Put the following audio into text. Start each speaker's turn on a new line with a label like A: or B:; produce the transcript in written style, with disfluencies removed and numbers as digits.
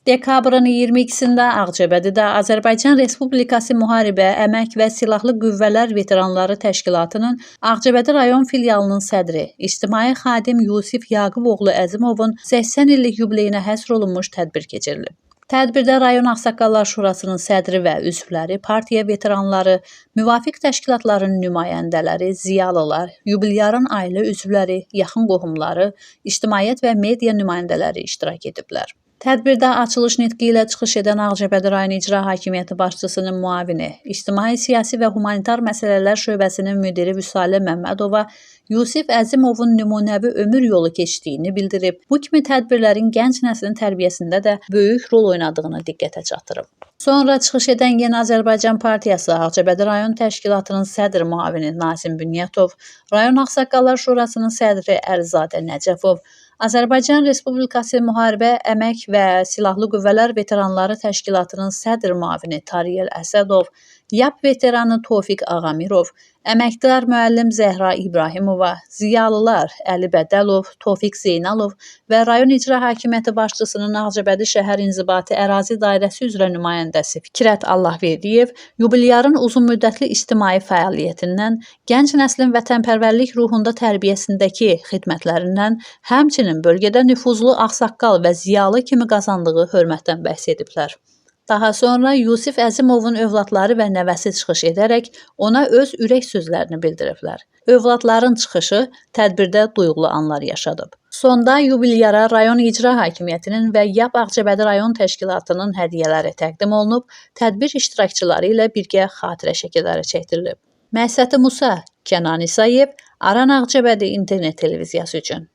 A: Dekabrın 22-sində Ağcabədidə Azərbaycan Respublikası Müharibə, Əmək və Silahlı Qüvvələr Veteranları Təşkilatının Ağcabədi rayon filialının sədri, ictimai xadim Yusif Yaquboğlu Əzimovun 80 illik yubileyinə həsr olunmuş tədbir keçirilib. Tədbirdə rayon Ağsaqqallar Şurasının sədri və üzvləri, partiya veteranları, müvafiq təşkilatların nümayəndələri, ziyalılar, yubilyarın ailə üzvləri, yaxın qohumları, ictimaiyyət və media nümayəndələri iştirak ediblər. Tədbirdə açılış nitqi ilə çıxış edən Ağcabədi rayon İcra Hakimiyyəti başçısının müavini, İctimai, Siyasi və Humanitar Məsələlər şöbəsinin müdiri Vüsalə Məmmədova Yusif Əzimovun nümunəvi ömür yolu keçdiyini bildirib, bu kimi tədbirlərin gənc nəslin tərbiyəsində də böyük rol oynadığını diqqətə çatdırıb. Sonra çıxış edən Yeni Azərbaycan Partiyası Ağcabədi rayon təşkilatının sədr müavini Nazim Bünyatov, rayon Ağsaqqallar Şurasının sədri Əlizadə Nəcəfov, Azərbaycan Respublikası Müharibə, Əmək və Silahlı Qüvvələr Veteranları Təşkilatının sədr müavini Tariyel Əsədov, YAP veteranı Tofiq Ağamirov, əməkdar müəllim Zəhra İbrahimova, ziyalılar Əli Bədəlov, Tofiq Zeynalov və rayon İcra Hakimiyyəti başçısının Ağcabədi şəhər inzibati ərazi dairəsi üzrə nümayəndəsi Fikrət Allahverdiyev yubilyarın uzunmüddətli ictimai fəaliyyətindən, gənc nəslin vətənpərvərlik ruhunda tərbiyəsindəki xidmətlərindən, həmçinin bölgədə nüfuzlu ağsaqqal və ziyalı kimi qazandığı hörmətdən bəhs ediblər. Daha sonra Yusif Əzimovun övladları və nəvəsi çıxış edərək ona öz ürək sözlərini bildiriblər. Övladların çıxışı tədbirdə duyğulu anlar yaşadıb. Sonda yubilyara rayon İcra Hakimiyyətinin və YAP Ağcabədi rayon təşkilatının hədiyyələri təqdim olunub, tədbir iştirakçıları ilə birgə xatirə şəkilləri çəkdirilib. Məhsəti Musa, Kənan İsayev, Aran Ağcabədi internet televiziyası üçün.